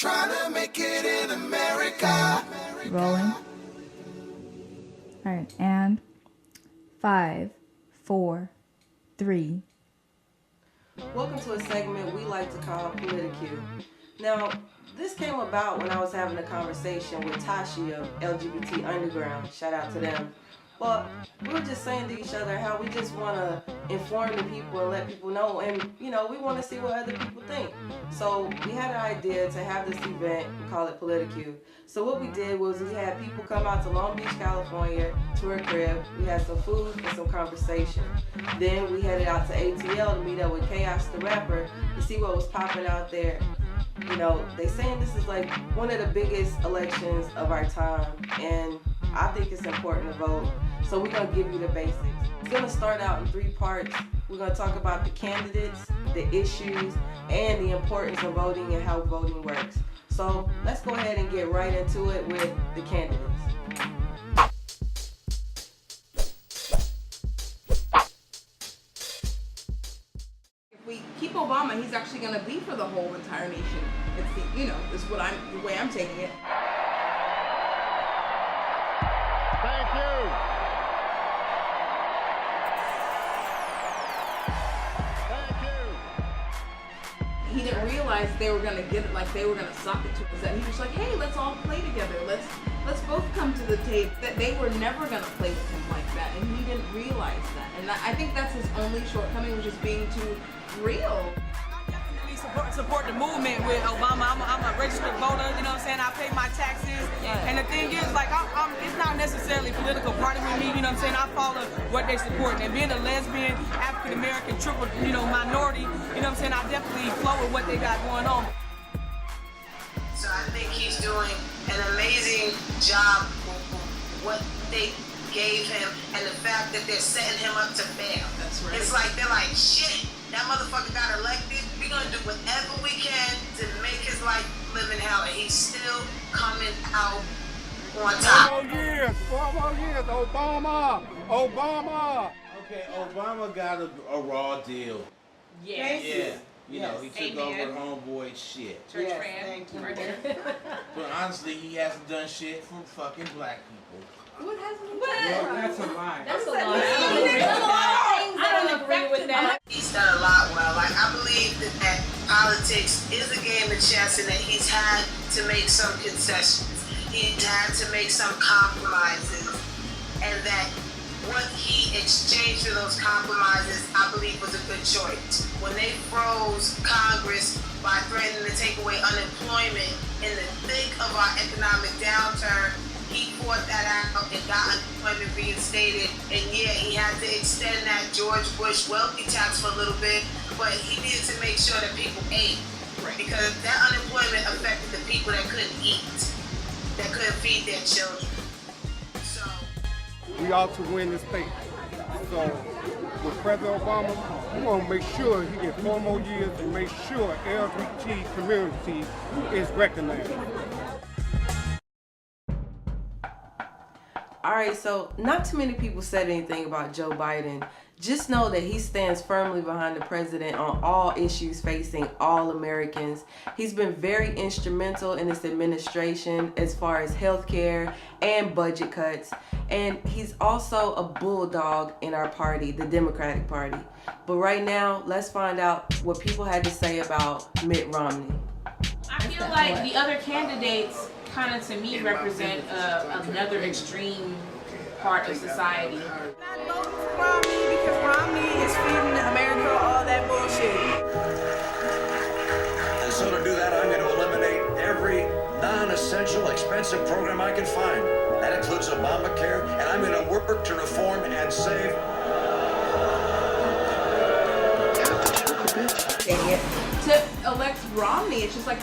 Trying to make it in America. Rolling. All right, and 5, 4, 3. Welcome to a segment we like to call POLITIQ. Now, this came about when I was having a conversation with Tashi of LGBT Underground. Shout out to them. Well, we were just saying to each other how we just want to inform the people and let people know, and we want to see what other people think. So we had an idea to have this event, we call it POLITIQ. So what we did was we had people come out to Long Beach, California, to her crib. We had some food and some conversation. Then we headed out to ATL to meet up with Chaos the Rapper to see what was popping out there. They saying this is like one of the biggest elections of our time, and I think it's important to vote. So we're going to give you the basics. It's going to start out in 3 parts. We're going to talk about the candidates, the issues, and the importance of voting and how voting works. So let's go ahead and get right into it with the candidates. If we keep Obama, he's actually going to be for the whole entire nation. It's this is the way I'm taking it. Thank you. Thank you. He didn't realize they were going to get it, like they were going to sock it to us. That he was like, hey, let's all play together. Let's both come to the table. That they were never going to play with him like that, and he didn't realize that. And I think that's his only shortcoming, was just being too real. Support the movement with Obama. I'm a registered voter, you know what I'm saying? I pay my taxes. And the thing is, like, it's not necessarily a political party with me, you know what I'm saying? I follow what they support. And being a lesbian, African-American, triple, minority, you know what I'm saying? I definitely flow with what they got going on. So I think he's doing an amazing job with what they gave him and the fact that they're setting him up to fail. That's right. It's like, they're like, shit, that motherfucker got elected. We're going to do whatever we can to make his life live in hell. And he's still coming out on top. 4 more years, Obama. Okay, Obama got a raw deal. Yes. Yeah. He took over homeboy shit. Church fan. Right there. But honestly, he hasn't done shit for fucking black people. What hasn't he Well, that's a lie. That's a lie. I don't agree with that. He's done a lot well. Like, I believe that politics is a game of chess and that he's had to make some concessions. He's had to make some compromises. And that what he exchanged for those compromises, I believe, was a good choice. When they froze Congress by threatening to take away unemployment in the thick of our economic downturn, he fought that out and got unemployment reinstated. And yeah, he had to extend that George Bush wealthy tax for a little bit, but he needed to make sure that people ate. Because that unemployment affected the people that couldn't eat, that couldn't feed their children. So We ought to win this state. So with President Obama, we want to make sure he gets 4 more years and make sure LGBT community is recognized. All right, so not too many people said anything about Joe Biden. Just know that he stands firmly behind the president on all issues facing all Americans. He's been very instrumental in this administration as far as healthcare and budget cuts. And he's also a bulldog in our party, the Democratic Party. But right now, let's find out what people had to say about Mitt Romney. I feel like the other candidates kind of, to me, represent another extreme part of society. I'm not voting for Romney because Romney is feeding America all that bullshit. And so to do that, I'm going to eliminate every non-essential, expensive program I can find. That includes Obamacare, and I'm going to work to reform and save. To elect Romney, it's just like,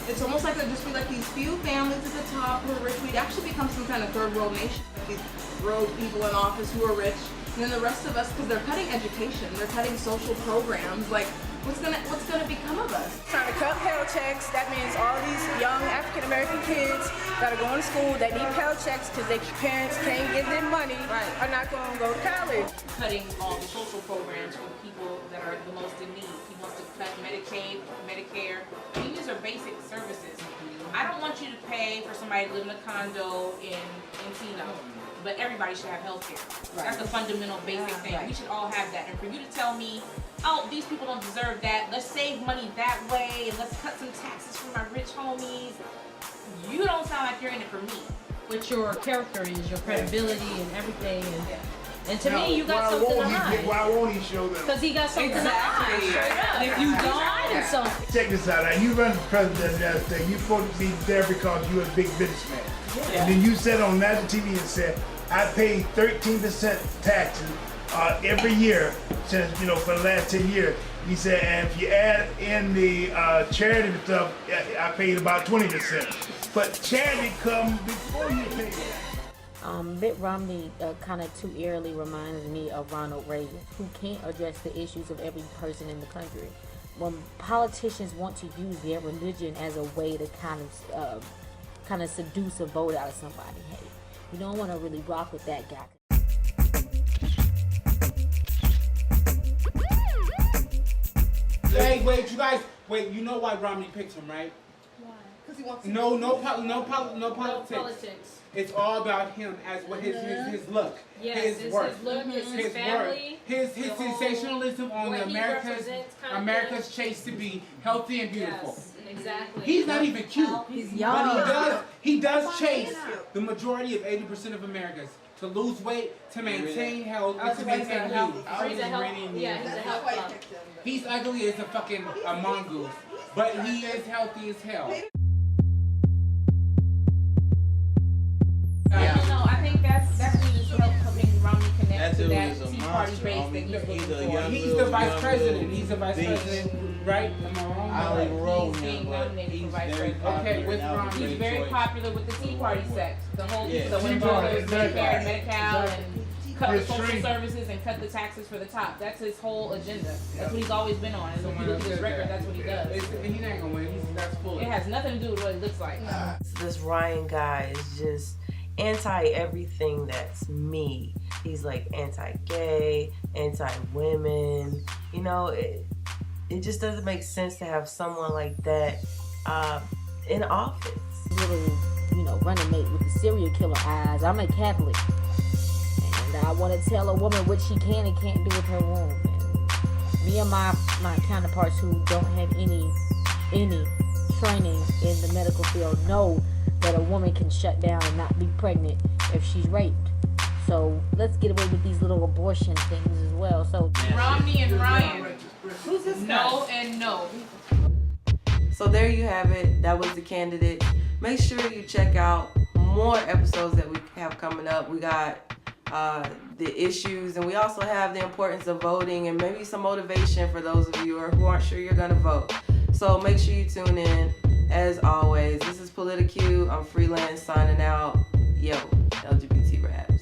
it's almost like there'd just be like these few families at the top who are rich. We'd actually become some kind of third world nation. These rogue people in office who are rich, and then the rest of us, because they're cutting education, they're cutting social programs. Like, what's gonna become of us? Trying to cut Pell Checks, that means all these young African American kids that are going to school, that need Pell Checks because their parents can't give them money, are not going to go to college. Cutting all the social programs for the people that are the most in need. He wants to cut Medicaid, Medicare. These are basic services. somebody live in a condo in Encino, but everybody should have health care. That's the fundamental basic thing. We should all have that. And for you to tell me, oh, these people don't deserve that, let's save money that way, and let's cut some taxes for my rich homies, you don't sound like you're in it for me. What your character is, your credibility and everything. And to me, you got something to hide. Why won't he show them? Because he got something to hide. And if you don't, something. Check this out. Now, you run for president of the United States. You're supposed to be there because you're a big businessman. And then you said on national TV and said, I pay 13% taxes every year since, for the last 10 years. He said, and if you add in the charity stuff, I paid about 20%. But charity comes before you pay that. Mitt Romney kind of too eerily reminds me of Ronald Reagan, who can't address the issues of every person in the country. When politicians want to use their religion as a way to kind of seduce a vote out of somebody, hey, you don't want to really rock with that guy. Hey, wait, you guys, you know why Romney picked him, right? Why? Because he wants to. No politics. It's all about him as what his look, Yes, his work, his look, his family, his sensationalism on America's chase to be healthy and beautiful. Yes, exactly. He's not even cute. He's But he does chase the majority of 80% of Americans to lose weight, to maintain health, and to maintain youth. He's a health club. He's ugly as a mongoose, but he is healthy as hell. I think that's really helping Romney connect to that Tea Party base that he's the vice president. He's the vice president, right? Am I wrong? I don't even roll He's being him, but nominated for he's vice very president. popular. Okay, with Now Romney. he's He's a very choice. popular with the Tea Party sect. The whole Yeah. the Tea Party, Medicare, Medi-Cal, and cut the It's social free. services and cut the taxes for the top. That's his whole agenda. That's what he's always been on. And if you look at his record, that's what he does. He's not gonna win. That's full. It has nothing to do with what he looks like. This Ryan guy is just anti-everything that's me. He's like anti-gay, anti-women. It just doesn't make sense to have someone like that in office. Little, running mate with the serial killer eyes. I'm a Catholic, and I want to tell a woman what she can and can't do with her womb. And me and my counterparts who don't have any training in the medical field know that a woman can shut down and not be pregnant if she's raped. So let's get away with these little abortion things as well. So Romney and Ryan. Who's this guy? No and no. So there you have it. That was the candidate. Make sure you check out more episodes that we have coming up. We got the issues, and we also have the importance of voting and maybe some motivation for those of you who aren't sure you're going to vote. So make sure you tune in. As always, this is POLITIQ. I'm Freelance signing out. Yo, LGBT Raps.